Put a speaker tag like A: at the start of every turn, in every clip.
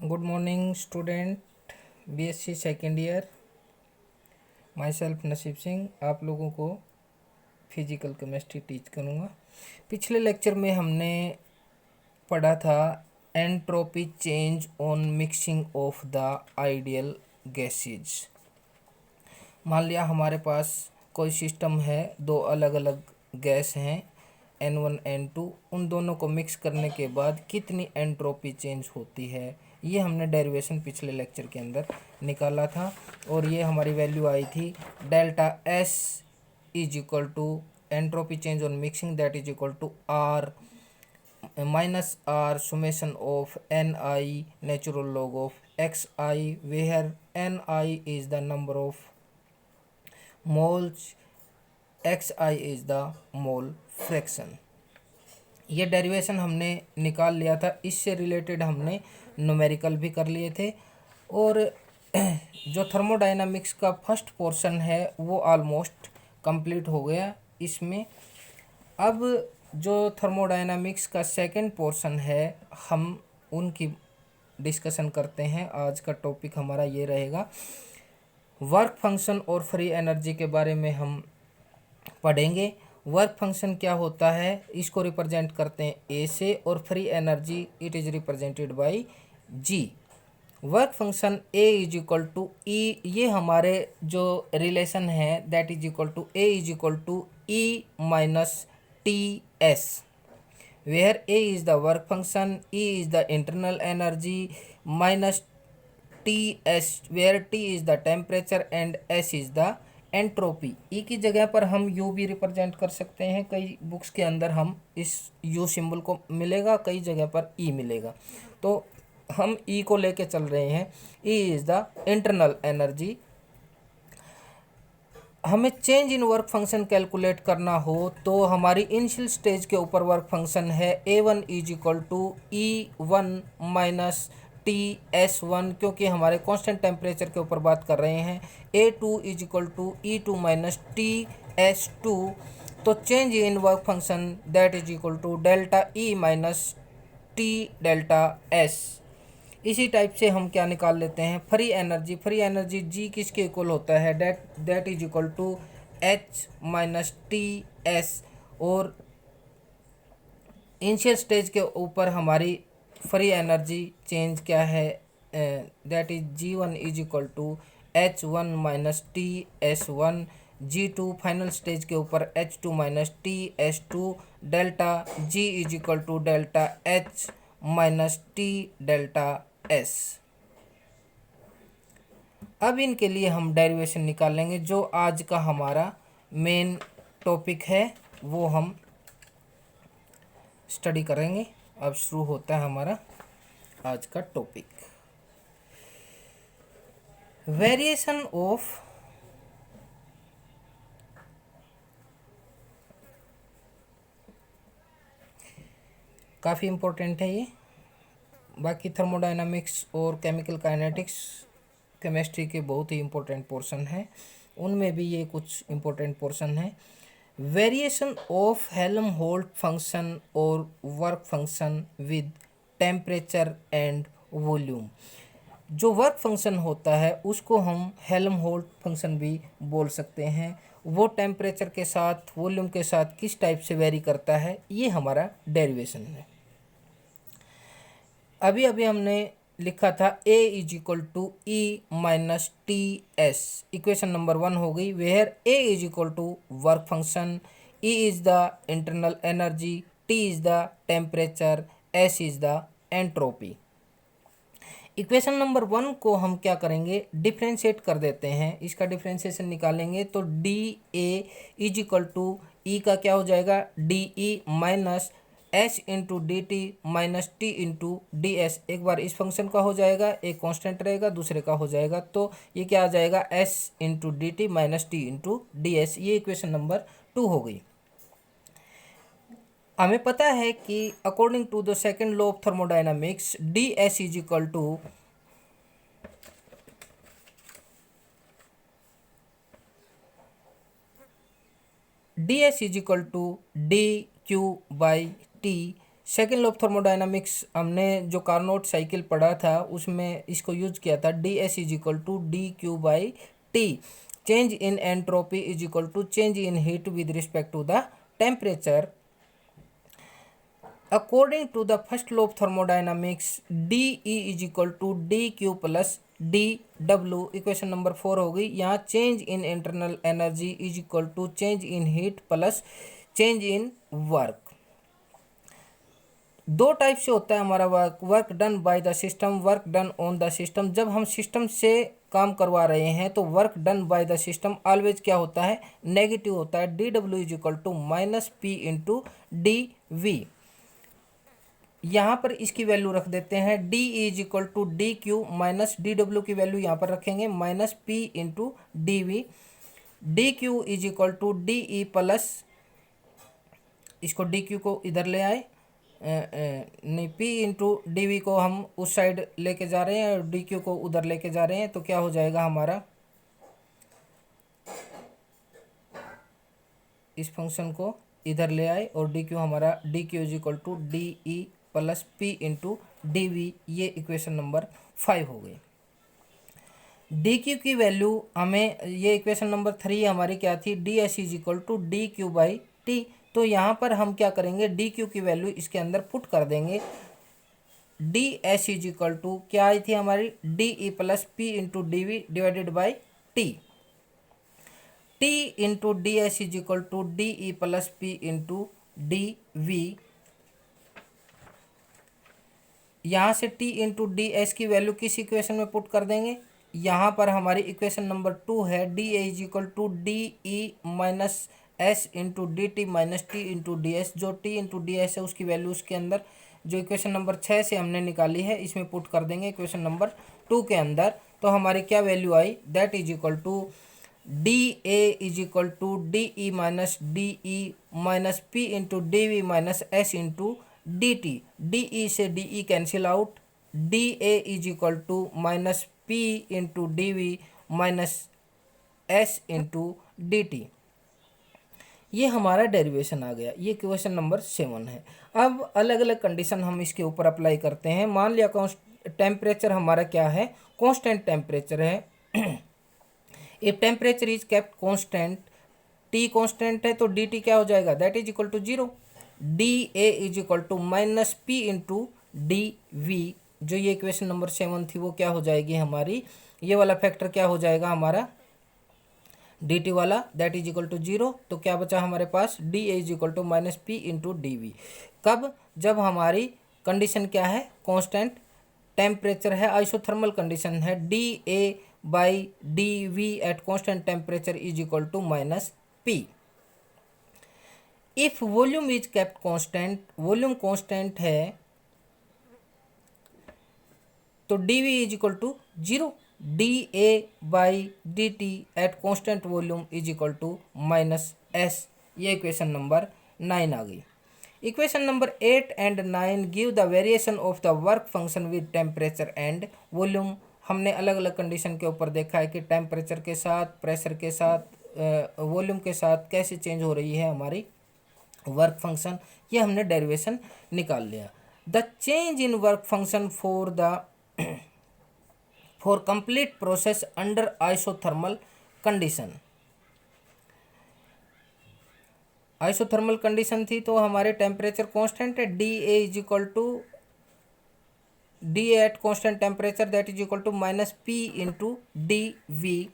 A: Good morning student, BSc second year. My self नसीब सिंह आप लोगों को फिजिकल केमिस्ट्री टीच करूँगा। पिछले लेक्चर में हमने पढ़ा था entropy change on mixing of the ideal gases. मान लिया हमारे पास कोई सिस्टम है, दो अलग अलग गैस हैं N1 N2, उन दोनों को मिक्स करने के बाद कितनी एंट्रोपी चेंज होती है, ये हमने डेरिवेशन पिछले लेक्चर के अंदर निकाला था। और ये हमारी वैल्यू आई थी delta S is equal to entropy change on mixing that is equal to R minus R summation of Ni natural log of Xi, where Ni is the number of moles, Xi is the mole fraction. ये derivation हमने निकाल लिया था। इससे related हमने numerical भी कर लिए थे। और जो थर्मोडायनामिक्स का फर्स्ट पोर्शन है वो ऑलमोस्ट कंप्लीट हो गया इसमें। अब जो थर्मोडायनामिक्स का सेकंड पोर्शन है हम उनकी डिस्कशन करते हैं। आज का टॉपिक हमारा ये रहेगा, वर्क फंक्शन और फ्री एनर्जी के बारे में हम पढ़ेंगे। वर्क फंक्शन क्या होता है, इसको रिप्रेजेंट करते हैं ए से, और free energy it is represented by G. Work function A is equal to E, ये हमारे जो रिलेशन है that is equal to A is equal to E minus T S, where A is the work function, E is the internal energy, minus T S where T is the temperature and S is the entropy. E की जगह पर हम you भी represent कर सकते हैं। कई books के अंदर हम इस यू सिंबल को मिलेगा, कई जगह पर ई मिलेगा, तो हम ई को लेके चल रहे हैं। E is the internal energy. हमें change in work function calculate करना हो तो हमारी इनिशियल स्टेज के ऊपर वर्क फंक्शन है A1 is equal to E1 minus T S one, क्योंकि हमारे कांस्टेंट टेम्परेचर के ऊपर बात कर रहे हैं। A2 is equal to E2 minus T S two. तो change in work function that is equal to delta E minus T delta S. इसी टाइप से हम क्या निकाल लेते हैं, free energy. Free energy G किसके इक्वल होता है, that is equal to H minus T S. और इनिशियल स्टेज के ऊपर हमारी फ्री एनर्जी चेंज क्या है, that is G1 is equal to H1 minus T S one. G2 final stage के ऊपर H2 minus T S two. Delta G is equal to delta H minus T delta S. अब इनके लिए हम derivation निकालेंगे। जो आज का हमारा मेन टॉपिक है वो हम स्टडी करेंगे। अब शुरू होता है हमारा आज का टॉपिक, वेरिएशन ऑफ काफ़ी इम्पोर्टेंट है ये। बाकी थर्मोडायनामिक्स और केमिकल काइनेटिक्स केमिस्ट्री के बहुत ही इम्पोर्टेंट पोर्शन है, उनमें भी ये कुछ इम्पोर्टेंट पोर्शन है। वेरिएशन ऑफ हेल्महोल्ट्ज फंक्शन और work function with temperature and volume. जो वर्क फंक्शन होता है उसको हम हेल्महोल्ट्ज फंक्शन भी बोल सकते हैं। वो टेम्परेचर के साथ वॉल्यूम के साथ किस टाइप से वेरी करता है, ये हमारा डेरिवेशन है। अभी अभी हमने लिखा था A is equal to E minus T S, equation number 1 हो गई। Where A is equal to work function, E is the internal energy, T is the temperature, S is the entropy. Equation number 1 को हम क्या करेंगे, differentiate कर देते हैं। इसका डिफ्रेंशिएशन निकालेंगे तो d A is equal to E का क्या हो जाएगा, d E minus H into D T minus T into D S. एक बार इस फंक्शन का हो जाएगा, एक कांस्टेंट रहेगा, दूसरे का हो जाएगा, तो ये क्या आ जाएगा, S into D T minus T into D S. ये इक्वेशन नंबर 2 हो गई। हमें पता है कि according to the second law of thermodynamics D S is equal to D S is equal to D Q by T second law of thermodynamics हमने जो Carnot cycle पढ़ा था उसमें इसको यूज किया था, D S is equal to D Q by T, change in entropy is equal to change in heat with respect to the temperature. According to the first law of thermodynamics D E is equal to D Q plus D W, equation number 4 हो गई। यहाँ change in internal energy is equal to change in heat plus change in work. दो type से होता है हमारा work, work done by the system, work done on the system. जब हम सिस्टम से काम करवा रहे हैं तो work done by the system always क्या होता है, नेगेटिव होता है। D W is equal to minus P into D V. यहाँ पर इसकी वैल्यू रख देते हैं, D is equal to D Q minus D W की वैल्यू यहाँ पर रखेंगे minus P into D V. D Q is equal to D E plus, इसको डी क्यू को इधर ले आए, नहीं पी इंटू डी वी को हम उस साइड लेके जा रहे हैं और डी क्यू को उधर लेके जा रहे हैं, तो क्या हो जाएगा हमारा, इस फंक्शन को इधर ले आए और डी क्यू हमारा D Q is equal to D E plus P into D V. ये इक्वेशन नंबर 5 हो गई। डी क्यू की वैल्यू हमें, ये इक्वेशन नंबर 3 हमारी क्या थी, D S is equal to D Q by T. तो यहाँ पर हम क्या करेंगे, डी क्यू की वैल्यू इसके अंदर पुट कर देंगे। D S is equal to क्या आई थी हमारी, D E plus P into D V divided by T. T into D S is equal to D E plus P into D V. यहाँ से टी इंटू डी एस की value किस equation में put कर देंगे, यहाँ पर हमारी इक्वेशन नंबर 2 है, D A is equal to D E minus S into D T minus T into D S. जो टी इंटू डी एस है उसकी वैल्यू उसके अंदर जो इक्वेशन नंबर 6 से हमने निकाली है इसमें पुट कर देंगे इक्वेशन नंबर 2 के अंदर। तो हमारी क्या वैल्यू आई, that is equal to d A is equal to D E minus d E minus P into D V minus S into D T. D E से d E cancel out, d A is equal to minus P into D V minus S into D T. ये हमारा derivation आ गया। ये question number 7 है। अब अलग अलग condition हम इसके ऊपर अप्लाई करते हैं। मान लिया टेम्परेचर हमारा क्या है, कांस्टेंट टेम्परेचर है। If temperature is kept constant, T constant है तो डी टी क्या हो जाएगा, that is equal to 0। D A is equal to minus P into D V. जो ये इक्वेशन नंबर 7 थी वो क्या हो जाएगी हमारी, ये वाला फैक्टर क्या हो जाएगा हमारा डी टी वाला, दैट इज इक्वल टू 0। तो क्या बचा हमारे पास, D A is equal to minus P into D V. कब, जब हमारी कंडीशन क्या है, कांस्टेंट टेम्परेचर है, आइसोथर्मल कंडीशन है, D A by D V at constant temperature is equal to minus P. If volume is kept constant, volume constant है तो D V is equal to 0। D A by D T at constant volume is equal to minus S. ये equation number 9 आ गई। Equation number 8 and 9 give the variation of the work function with temperature and volume. हमने अलग अलग condition के ऊपर देखा है कि टेम्परेचर के साथ, प्रेशर के साथ, वॉल्यूम के साथ कैसे चेंज हो रही है हमारी वर्क फंक्शन। ये हमने डेरिवेशन निकाल लिया। The change in work function for complete process under isothermal condition. Isothermal condition थी तो हमारे टेम्परेचर कांस्टेंट है, D A is equal to D at constant temperature that is equal to minus P into D V.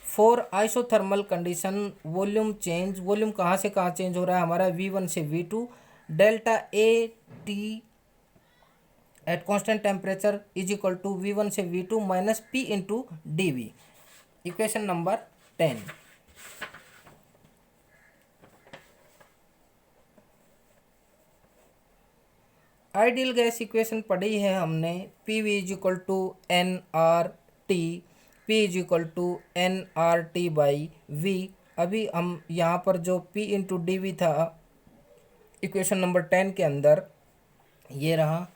A: For isothermal condition volume change, volume कहाँ से कहाँ change हो रहा है हमारा, V1 से V2, delta A T at constant temperature is equal to V1 से V2 minus P into D V. Equation number 10। Ideal gas equation पढ़ी है हमने, P V is equal to N R T, P is equal to N R T by V. अभी हम यहाँ पर जो P into D V था equation number 10 के अंदर, ये रहा,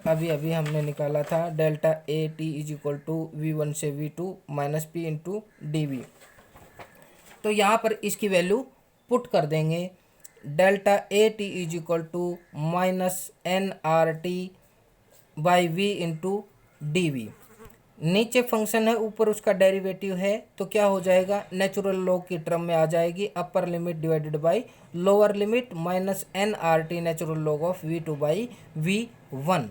A: अभी अभी हमने निकाला था, delta A T is equal to V1 से V2 minus P into D V. तो यहाँ पर इसकी वैल्यू पुट कर देंगे। Delta A T is equal to minus N R T by V into D V. नीचे फंक्शन है, ऊपर उसका डेरिवेटिव है, तो क्या हो जाएगा, नेचुरल लॉग की टर्म में आ जाएगी, upper limit divided by lower limit minus N R T natural log of V two by V one.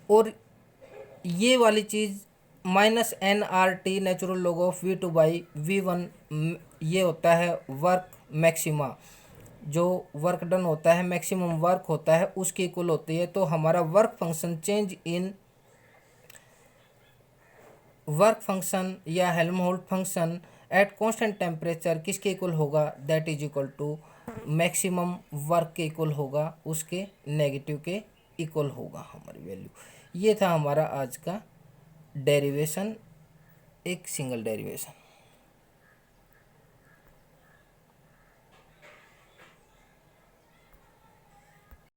A: और ये वाली चीज़ minus N R T natural log of V two by V one, ये होता है वर्क मैक्सिमा, जो work done होता है, मैक्सिमम वर्क होता है, उसकी इक्वल होती है। तो हमारा वर्क फंक्शन या Helmholtz function at constant temperature किसके इक्वल होगा, that is equal to maximum work के इक्वल होगा, उसके नेगेटिव के इक्वल होगा हमारी वैल्यू। ये था हमारा आज का डेरिवेशन, एक सिंगल डेरिवेशन।